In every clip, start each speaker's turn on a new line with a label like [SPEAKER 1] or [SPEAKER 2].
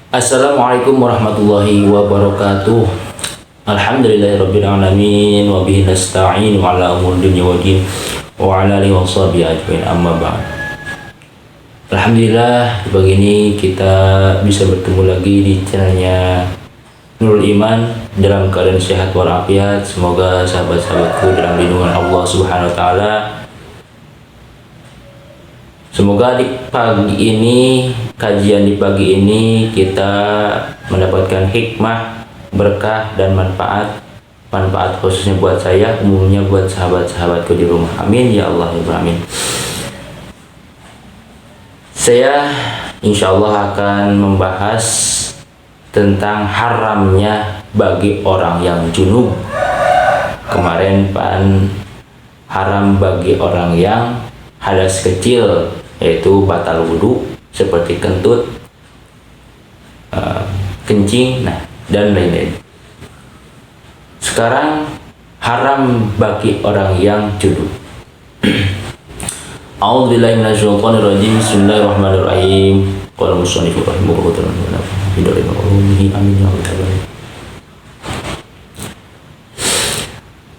[SPEAKER 1] Assalamualaikum warahmatullahi wabarakatuh. Alhamdulillahirabbil alamin wa bihi nasta'in wa ala umuri dunya waddin wa ala alihi washabihi ajmain amma ba'd. Alhamdulillah, di pagi ini kita bisa bertemu lagi di channelnya Nurul Iman dalam keadaan sehat walafiat. Semoga sahabat-sahabatku dalam lindungan Allah Subhanahu wa taala. Semoga di pagi ini, kajian di pagi ini kita mendapatkan hikmah, berkah dan manfaat khususnya buat saya, umumnya buat sahabat-sahabatku di rumah. Amin ya Allah ya Amin. Saya insya Allah akan membahas tentang haramnya bagi orang yang junub. Kemarin haram bagi orang yang hadas kecil, yaitu batal wudhu seperti kentut, kencing, dan lain-lain. Sekarang haram bagi orang yang junub. A'udzubillahi minasyaitonir rajim. Bismillahirrahmanirrahim. Qala musannifur rahimahullah ta'ala fi darin ulumihi amin ya rabbal alamin.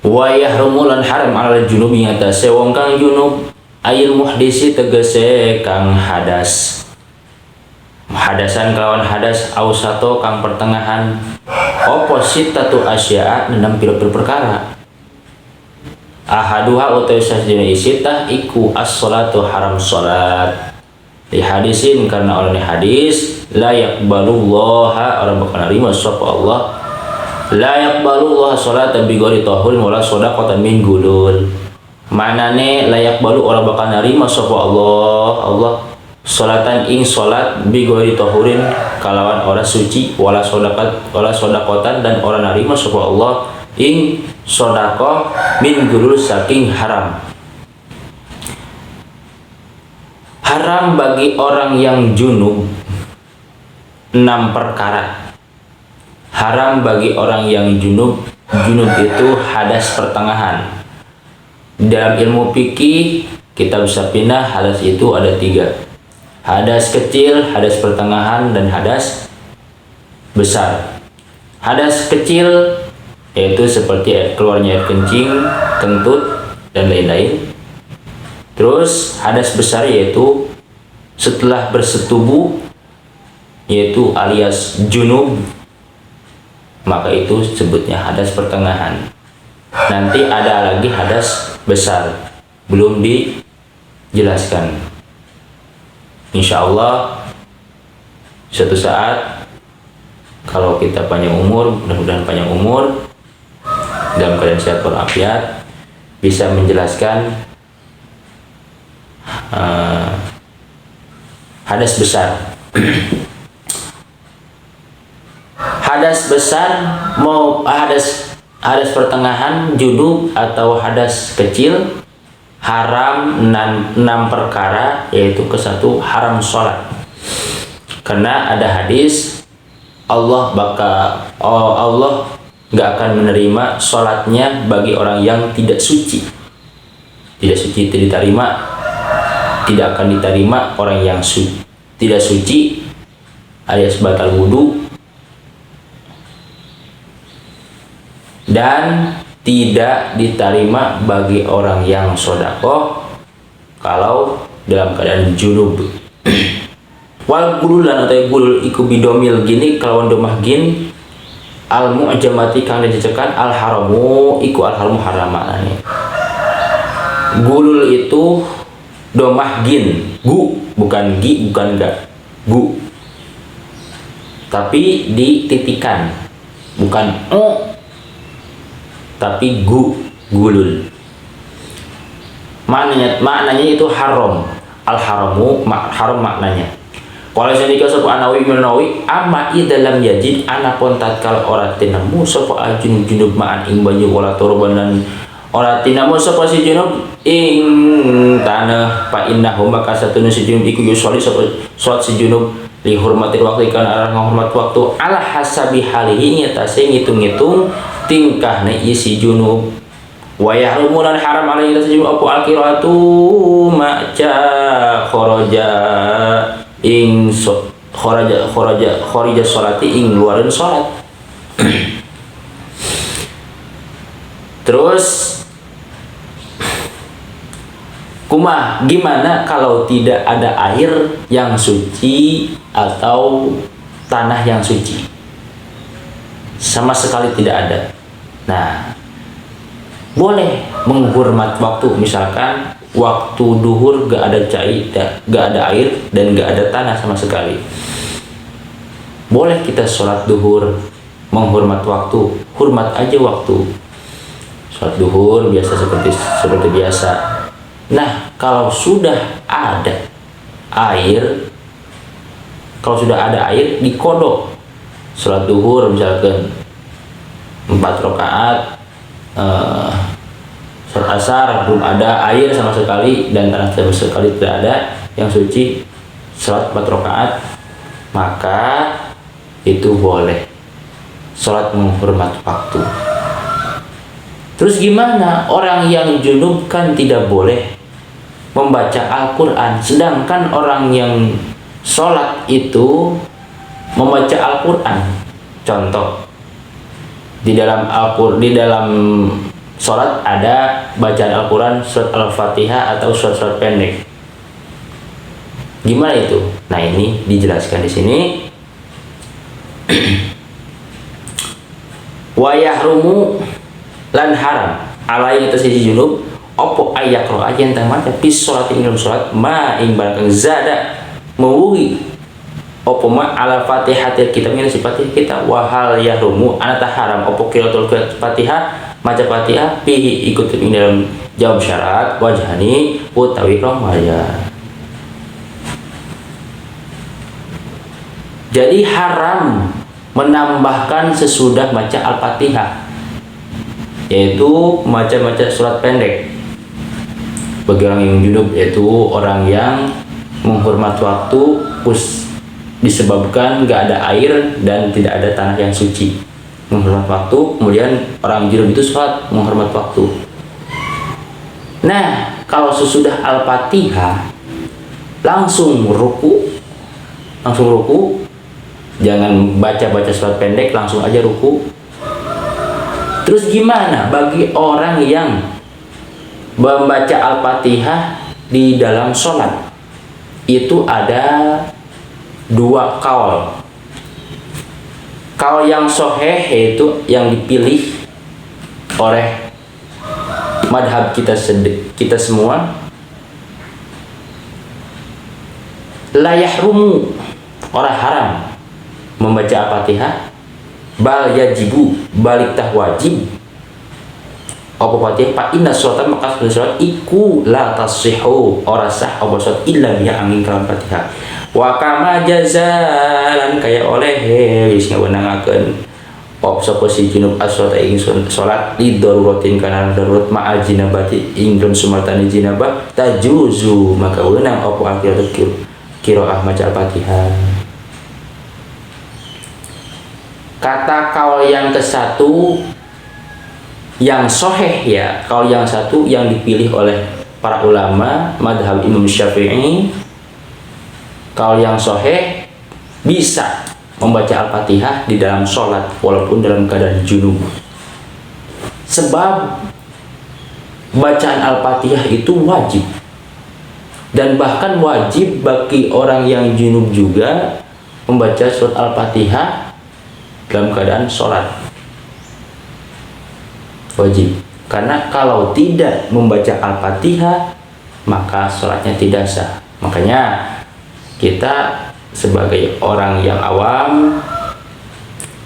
[SPEAKER 1] Wa yahrumu lan haram 'alal junubi ngatase wong kang junub ayil muhdisi tegese kang hadas. Hadasan kelawan hadas ausato kang pertengahan opositatu asya'a nenam pira-pira perkara. Ahaduha utawi sajene isitah iku as-sholatu haram salat. Di hadisin karena oleh hadis la yaqbalullaha orang bakal nerima sapa Allah. La yaqbalullaha sholatan bi ghairi tahurin wala shadaqatan min gulul. Manane layak balu orang bakal nerima sapa Allah salatan ing salat bi ghairi tahurin kalawan ora suci wala shadaqatan dan orang nerima sapa Allah ing sedekah min gulul saking haram. Haram bagi orang yang junub 6 perkara. Haram bagi orang yang junub itu hadas pertengahan. Dalam ilmu fikih kita bisa pindah hadas itu ada 3. Hadas kecil, hadas pertengahan, dan hadas besar. Hadas kecil yaitu seperti keluarnya air kencing, kentut, dan lain-lain. Terus hadas besar yaitu setelah bersetubuh, yaitu alias junub, maka itu sebutnya hadas pertengahan. Nanti ada lagi hadas besar, belum dijelaskan. Insya Allah suatu saat kalau kita panjang umur, mudah-mudahan panjang umur dalam keadaan sehat walafiat, bisa menjelaskan hadas besar. Hadas besar mau hadas pertengahan junub atau hadas kecil haram 6 perkara, yaitu ke-1 haram sholat. Karena ada hadis Allah nggak akan menerima sholatnya bagi orang yang tidak suci. Tidak suci itu diterima, tidak akan diterima orang yang tidak suci alias batal wudhu, dan tidak diterima bagi orang yang sodako kalau dalam keadaan junub. Wal gulul lan utawi gulul iku bidomil gini kalawan domah gin al mu'jamati kang dicekan al haramu iku al haramu haram maknane. Gulul itu domah gin, gu bukan gi bukan ga, gu tapi dititikan, bukan tapi gulul. Maknanya itu haram. Al haramu haram maknanya. Kalau sendika sapa Anawi menawi amma idalam yajid anapun tatkala ora tinemu sapa ajun junub ma'an ing banyu wala turban lan ora tinemu sapa si junub ing tanah fa innahu maka satune si junub iku yusoli sapa salat si junub li hormatil waktu kan arah ngahormat waktu ala hasabi halihi nyatase ngitung-ngitung tingkahna isi junub. Wa yahrumu lan haram alaihi tasjud apa al-qiraatu ma'a kharaja ing kharaja sholati ing luareun salat. Terus gimana kalau tidak ada air yang suci atau tanah yang suci? Sama sekali tidak ada. Nah, boleh menghormat waktu, misalkan waktu duhur gak ada air dan gak ada tanah sama sekali. Boleh kita sholat duhur, menghormat waktu, hormat aja waktu. Sholat duhur biasa seperti biasa. Nah, kalau sudah ada air, dikodok. Sholat duhur misalkan 4 rakaat, sholat asar belum ada air sama sekali dan tanah sama sekali tidak ada yang suci, sholat 4 rakaat, maka itu boleh sholat menghormat waktu. Terus gimana orang yang junub kan tidak boleh membaca Al-Quran, sedangkan orang yang sholat itu membaca Al-Quran. Contoh, di dalam sholat ada bacaan Al-Quran, surat Al-Fatihah atau surat-surat pendek. Gimana itu? Nah, ini dijelaskan di sini. Wa yahrumu lan haram alai atas sisi junub opo ayakro aja yang maca pis sholat ing sholat ma ing barang zada mewugi opo ma ala fatihatil kitab ini si fatihah kita wahal yahrumu anata haram opo qiraatul fatihah maca fatihah pihi ikut ing dalam jawab syarat wajhani utawi romaya. Jadi haram menambahkan sesudah baca Al-Fatihah, yaitu baca surat pendek. Bagi orang yang junub, yaitu orang yang menghormat waktu disebabkan gak ada air dan tidak ada tanah yang suci. Menghormat waktu, kemudian orang junub itu sholat menghormat waktu. Nah, kalau sesudah Al-Fatihah langsung ruku, jangan baca surat pendek, langsung aja ruku. Terus gimana bagi orang yang membaca Al-Fatihah di dalam sholat? Itu ada 2 kaul. Kaul yang sahih, yaitu yang dipilih oleh madhab kita semua, la yahrumu, orang haram membaca Al-Fatihah, bal yajibu, balik tah wajib apa Fatihah fa inna sholata maka sholat iku la tasihhu ora sah apa sholat illa biha angin kalam Fatihah wa kama jazalan kaya oleh wis ngawenangakeun op sapa si junub as-sholata ing sholat li daruratin kana darurat ma'al jinabati ing dalem sumartani jinabah tajuzu maka weunang apa akhiratul qiraah maca Al-Fatihah. Kata kaul yang ke-1 yang sahih ya, kaul yang 1 yang dipilih oleh para ulama madhab Imam Syafi'i, kaul yang sahih bisa membaca Al-Fatihah di dalam sholat walaupun dalam keadaan junub, sebab bacaan Al-Fatihah itu wajib dan bahkan wajib bagi orang yang junub juga membaca surat Al-Fatihah dalam keadaan sholat, wajib. Karena kalau tidak membaca Al-Fatihah maka sholatnya tidak sah. Makanya kita sebagai orang yang awam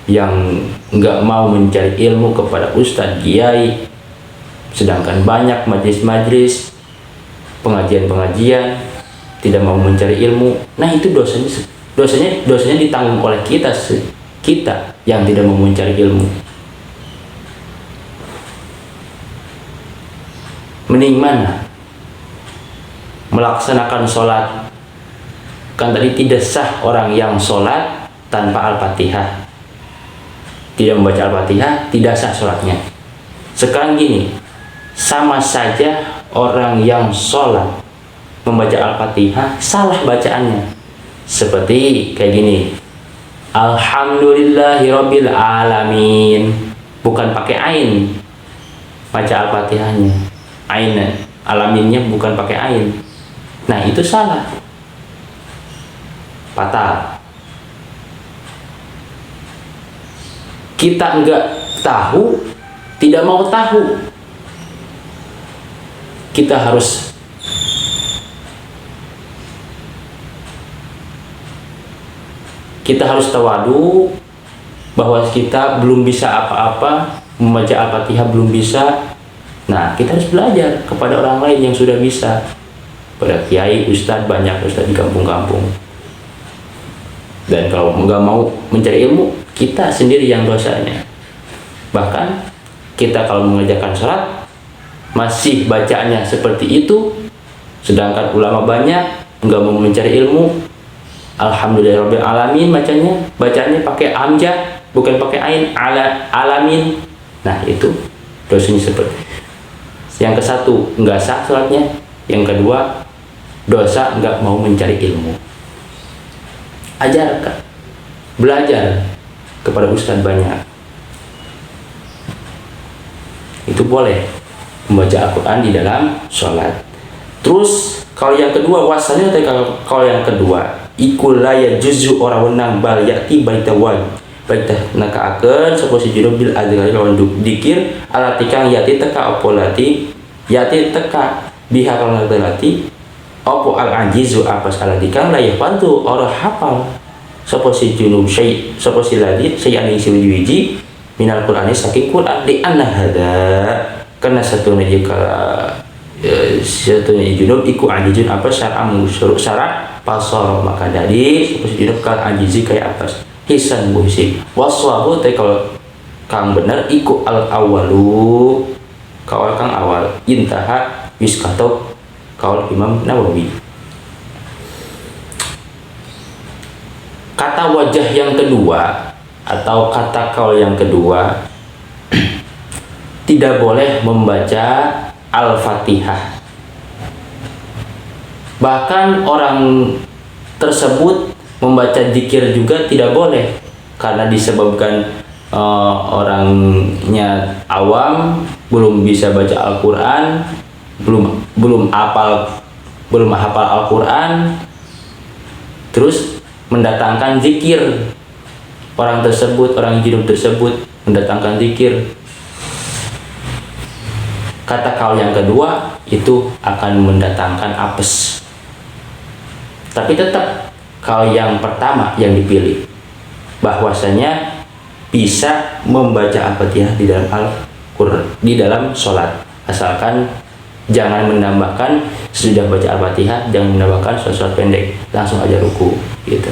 [SPEAKER 1] yang nggak mau mencari ilmu kepada ustadz kiai, sedangkan banyak majlis-majlis pengajian tidak mau mencari ilmu, nah itu dosanya ditanggung oleh kita yang tidak mau mencari ilmu. Mending mana? Melaksanakan sholat, kan tadi tidak sah orang yang sholat tanpa Al-Fatihah, tidak membaca Al-Fatihah, tidak sah sholatnya. Sekarang gini, sama saja orang yang sholat membaca Al-Fatihah salah bacaannya, Seperti kayak gini. Alhamdulillahirabbil alamin. Bukan pakai ain. Baca Al-Fatihahnya. Ain, alaminnya bukan pakai ain. Nah, itu salah. Fatal. Kita enggak tahu, tidak mau tahu. Kita harus tawadu bahwa kita belum bisa apa-apa, membaca Al-Fatihah belum bisa. Nah, kita harus belajar kepada orang lain yang sudah bisa. Pada kiai, ustadz, banyak ustadz di kampung-kampung. Dan kalau nggak mau mencari ilmu, kita sendiri yang dosanya. Bahkan kita kalau mengerjakan sholat masih bacanya seperti itu, sedangkan ulama banyak nggak mau mencari ilmu. Alhamdulillahirabbil alamin bacanya pakai hamzah, bukan pakai ain. Alamin. Nah, itu dosanya seperti. Yang ke satu nggak sah sholatnya, yang kedua dosa nggak mau mencari ilmu. Ajarkan, belajar kepada ustadz banyak. Itu boleh membaca Al-Quran di dalam sholat. Terus kalau yang kedua wasannya, kalau yang kedua ikul laya juzu orang wenang bal yakti baitawan baitah nakaakeun sapa si junub bil adzkari lawan dikir alatikang yati teka opo lati yati teka biha kalau lati opo al ajizu apas alatikang layak bantu orang hafal sapa si junub sapa si ladi sayani si wiji minal qur'ani saking Qur'an li anna hada karena satu jika satunya junub iku ajizun apa syar'am syuruk syarat pasor, maka dari supaya junub kan ajizi kayak atas hisan buhisi waswahu teh kalau kang bener iku al awalu kawal kang awal intaha wiskato kawal Imam Nawawi. Kata wajah yang kedua atau kata kaul yang kedua tidak boleh membaca Al-Fatihah. Bahkan orang tersebut membaca zikir juga tidak boleh karena disebabkan orangnya awam, belum bisa baca Al-Quran, belum hafal Al-Quran, terus mendatangkan zikir. Orang junub tersebut mendatangkan zikir. Kata kaul yang kedua itu akan mendatangkan apes. Tapi tetap kaul yang pertama yang dipilih, bahwasanya bisa membaca Al-Fatihah di dalam Al-Qur'an, di dalam sholat, asalkan jangan menambahkan sudah baca Al-Fatihah, jangan menambahkan sholat pendek, langsung aja ruku gitu.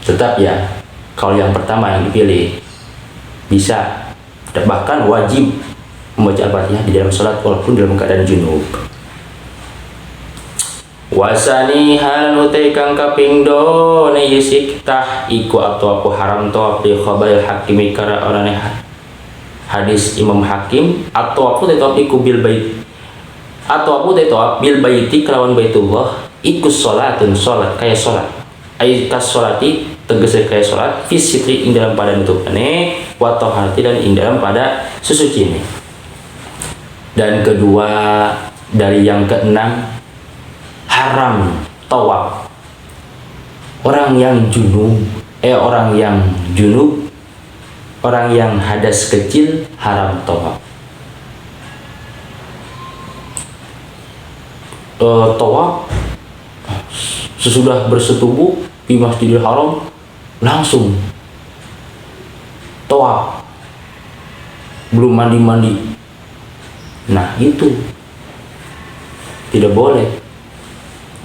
[SPEAKER 1] Tetap ya kaul yang pertama yang dipilih, bisa bahkan wajib membaca Al-Fatihah di dalam sholat walaupun dalam keadaan junub. Wasani hal utai kang kapindo ne yisiktah iku atau aku haram to di khabaril hakimi kara orane hadis Imam Hakim atau aku tetap iku bil bait atau aku tetap bil baiti kelawan baitullah iku sholatun sholat kayak sholat ai kas sholati tegese kayak sholat fisitri ing dalam pada nutupane wa taharati dan ing dalam pada susuci ini. Dan kedua dari yang keenam haram tawaf. Orang yang junub, orang yang hadas kecil haram tawaf. Tawaf sesudah bersetubuh di Masjidil Haram langsung tawaf, belum mandi. Nah itu tidak boleh.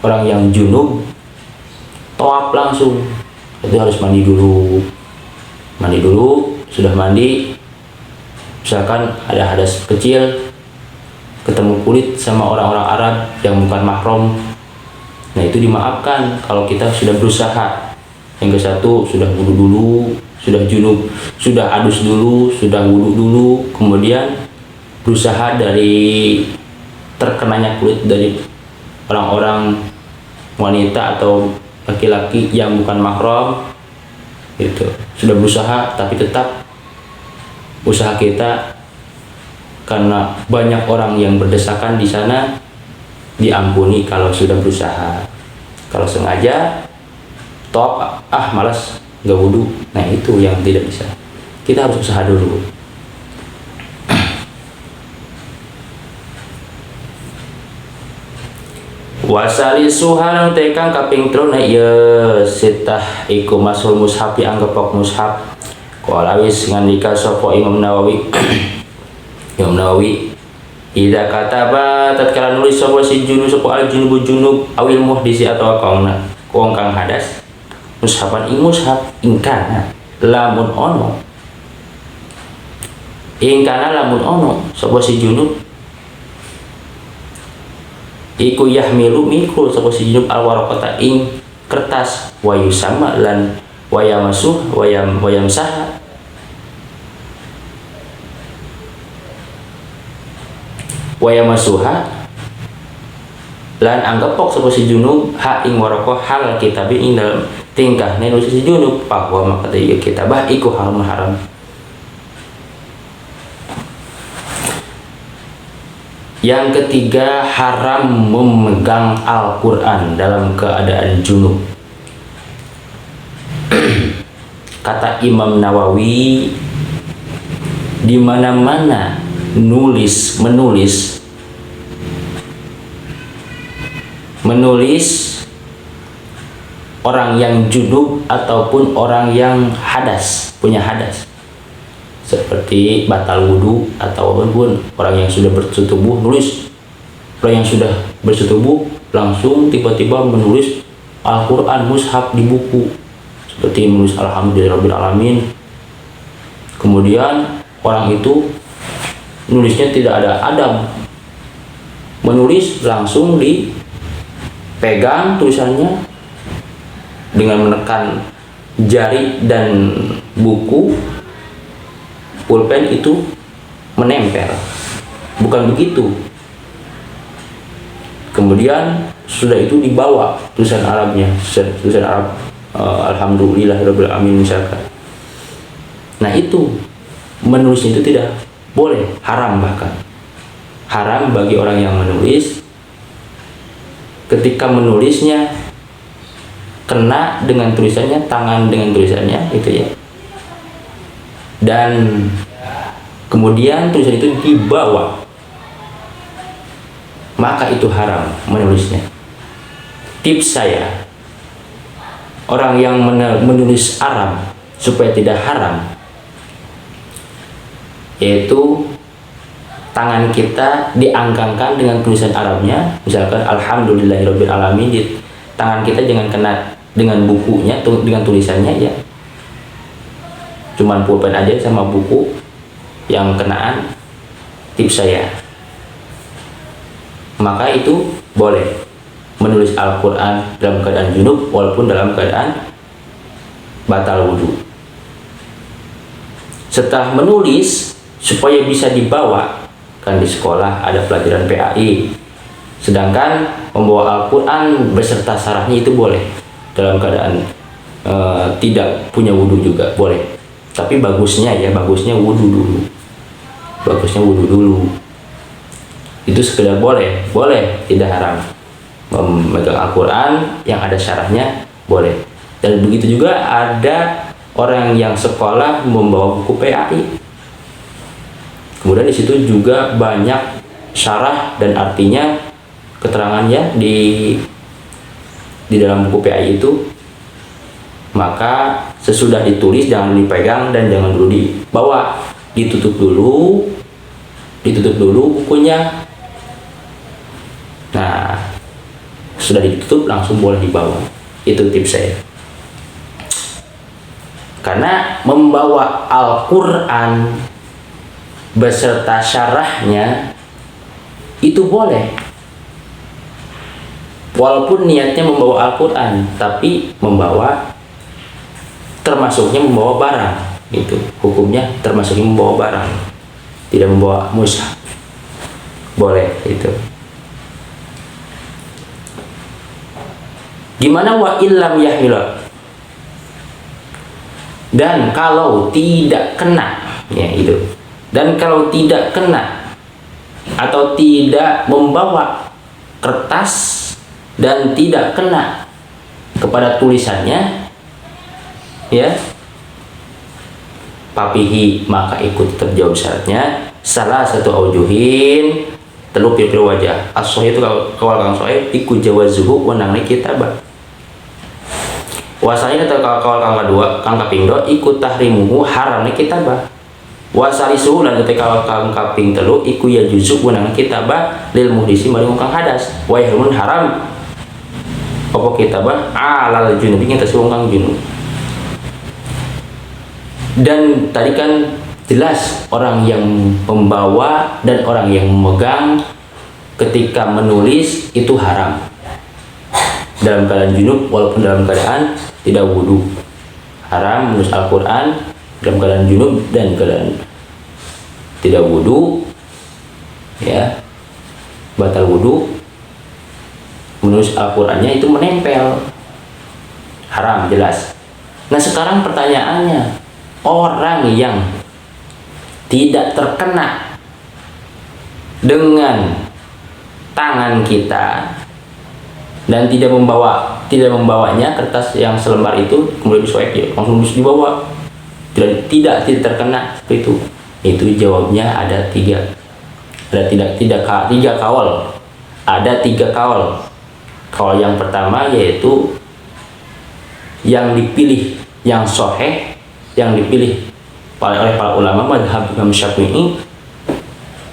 [SPEAKER 1] Orang yang junub tawaf langsung, itu harus mandi dulu, sudah mandi misalkan ada hadas kecil, ketemu kulit sama orang-orang Arab yang bukan mahram, nah itu dimaafkan kalau kita sudah berusaha. Yang ke satu sudah wudu dulu, sudah junub, sudah adus dulu, sudah wudu dulu, kemudian berusaha dari terkenanya kulit dari orang-orang wanita atau laki-laki yang bukan mahram itu sudah berusaha, tapi tetap usaha kita karena banyak orang yang berdesakan di sana diampuni kalau sudah berusaha. Kalau sengaja top malas nggak wudhu, nah itu yang tidak bisa. Kita harus usaha dulu. Wasali suhan tekang kaping trona ya sitah iku masul mushaf anggapok mushaf kolawis ngandika sapa Imam Nawawi. Imam Nawawi ida kataba tatkala nulis sapa si junub sapa al junub awil muhdisi atau kauna wong kang hadas mushafan ing mushaf ingkana lamun ono sapa si junub iku yahmilu mikul sapa si junub al waraqata ing kertas wayu sama lan wayamasuh wayam sah wayamasuha lan anggapok sapa si junub ha ing waraqah hal kitabin ing dalam tingkah nulis si junub bahwa maka ieu kitabah iku haram. Yang ketiga, haram memegang Al-Quran dalam keadaan junub. Kata Imam Nawawi, di mana-mana menulis orang yang junub ataupun orang yang punya hadas. Seperti batal wudhu ataupun orang yang sudah bersetubuh nulis. Orang yang sudah bersetubuh langsung tiba-tiba menulis Al-Quran mushaf di buku, seperti menulis Alhamdulillahirabbil alamin. Kemudian orang itu nulisnya tidak ada adab, menulis langsung dipegang tulisannya dengan menekan jari dan buku pulpen itu menempel. Bukan begitu. Kemudian sudah itu dibawa tulisan Arabnya, tulisan Arab Alhamdulillahirabbil alamin misalkan. Nah itu menulisnya itu tidak boleh, haram, bahkan haram bagi orang yang menulis. Ketika menulisnya kena dengan tulisannya, tangan dengan tulisannya itu ya, dan kemudian tulisan itu dibawa, maka itu haram menulisnya. Tips saya, orang yang menulis Arab supaya tidak haram, yaitu tangan kita dianggangkan dengan tulisan Arabnya, misalkan Alhamdulillahirabbil alamin, di tangan kita jangan kena dengan bukunya, dengan tulisannya ya, cuman pulpen aja sama buku yang kenaan. Tips saya, maka itu boleh menulis Al-Quran dalam keadaan junub walaupun dalam keadaan batal wudhu. Setelah menulis supaya bisa dibawa, kan di sekolah ada pelajaran PAI, sedangkan membawa Al-Quran beserta syarahnya itu boleh dalam keadaan tidak punya wudhu juga boleh. Tapi bagusnya wudhu dulu. Itu sekedar boleh, tidak haram. Memegang Al-Quran yang ada syarahnya boleh. Dan begitu juga ada orang yang sekolah membawa buku PAI. Kemudian di situ juga banyak syarah dan artinya, keterangannya di dalam buku PAI itu. Maka sesudah ditulis jangan dipegang dan jangan dulu dibawa, ditutup dulu bukunya. Nah, sudah ditutup langsung boleh dibawa. Itu tips saya. Karena membawa Al-Quran beserta syarahnya itu boleh, walaupun niatnya membawa Al-Quran, tapi termasuknya membawa barang, gitu hukumnya, termasuknya membawa barang, tidak membawa mushaf, boleh itu. Gimana wa illam yahmila? Dan kalau tidak kena, ya itu. Dan kalau tidak kena atau tidak membawa kertas dan tidak kena kepada tulisannya, ya, papihi, maka ikut terjawab syaratnya salah satu aujuhin telu pil wajah. As-sahih itu kalau kang sahih ikut jawazuhu wenangna kitabah. Wasanya atau kawal kang kedua kang kapindo ikut tahrimuhu haramnya kitabah. Wasalisuhu dan ketika kang kaping telu ikut ya juzuk wenangna kitabah lil muhdisi maring kang hadas. Wa yahrumun haram apa kitabah alal junubi kita wong kang junub. Dan tadi kan jelas orang yang membawa dan orang yang memegang ketika menulis itu haram dalam keadaan junub walaupun dalam keadaan tidak wudhu. Haram menulis Al-Quran dalam keadaan junub dan keadaan tidak wudhu, ya, batal wudhu. Menulis Al-Qurannya itu menempel, haram jelas. Nah sekarang pertanyaannya, orang yang tidak terkena dengan tangan kita dan tidak membawanya kertas yang selembar itu kemudian disobek, ya, langsung dibawa, tidak terkena seperti itu jawabnya ada tiga kawal. Ada tiga kawal. Kawal yang pertama yaitu yang dipilih yang sahih, yang dipilih oleh para ulama mazhab Imam Syafi'i,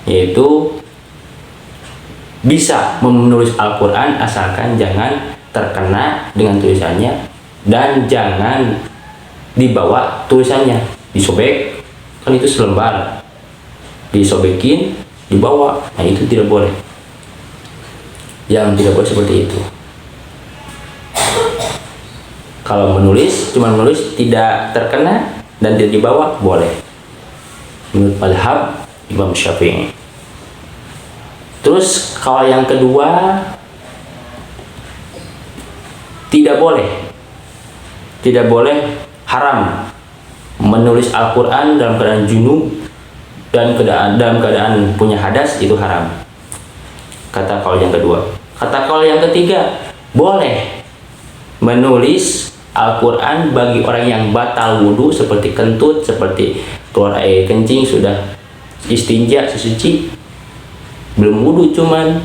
[SPEAKER 1] yaitu bisa menulis Al-Quran asalkan jangan terkena dengan tulisannya dan jangan dibawa tulisannya, disobek, kan itu selembar, disobekin, dibawa, nah itu tidak boleh. Yang tidak boleh seperti itu. Kalau cuma menulis tidak terkena dan tidak dibawa, boleh menurut mazhab Imam Syafi'i. Terus kalau yang kedua tidak boleh, haram menulis Al-Quran dalam keadaan junub dan dalam keadaan punya hadas, itu haram. Kata kaul yang kedua. Kata kaul yang ketiga, boleh menulis Al-Quran bagi orang yang batal wudhu seperti kentut, seperti keluar air kencing, sudah istinja, sesuci, belum wudhu cuman,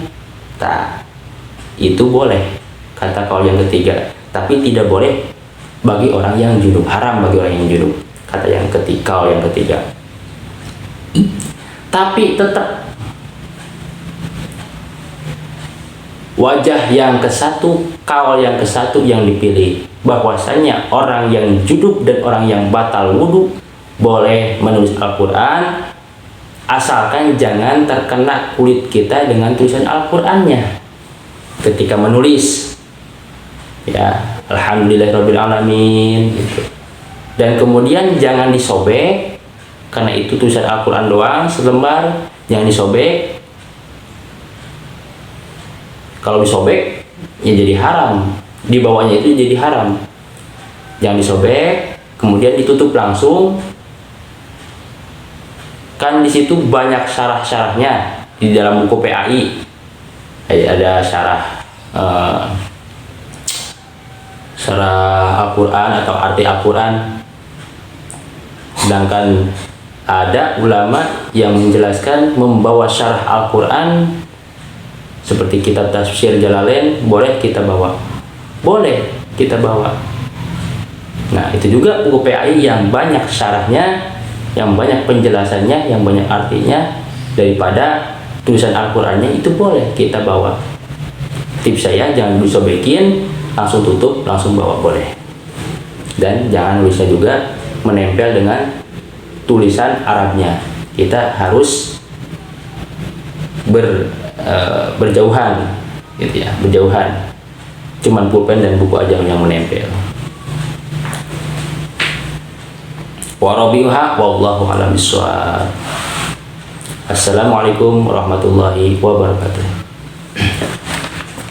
[SPEAKER 1] itu boleh. Kata kaul yang ketiga. Tapi tidak boleh bagi orang yang junub, haram bagi orang yang junub. Kata yang ketiga, kaul yang ketiga. Tapi tetap wajah yang kesatu, kaul yang kesatu yang dipilih, bahwasanya orang yang junub dan orang yang batal wudhu boleh menulis Al-Quran asalkan jangan terkena kulit kita dengan tulisan Al-Qurannya ketika menulis, ya, alhamdulillahirabbil alamin gitu. Dan kemudian jangan disobek, karena itu tulisan Al-Quran doang selembar, jangan disobek. Kalau disobek ya jadi haram, dibawanya itu jadi haram. Jangan disobek, kemudian ditutup langsung. Kan di situ banyak syarah-syarahnya di dalam buku PAI. Ada syarah Al-Quran atau arti Al-Quran. Sedangkan ada ulama yang menjelaskan membawa syarah Al-Quran seperti kitab tafsir Jalalain, boleh kita bawa. Boleh kita bawa. Nah, itu juga buku PAI yang banyak syarahnya, yang banyak penjelasannya, yang banyak artinya daripada tulisan Al-Qurannya, itu boleh kita bawa. Tips saya, jangan disobekin, langsung tutup, langsung bawa, boleh. Dan jangan bisa juga menempel dengan tulisan Arabnya. Kita harus berjauhan gitu ya, berjauhan. Cuman pulpen dan buku aja yang menempel. Warabiha wallahu a'lam bishawab. Assalamualaikum warahmatullahi wabarakatuh.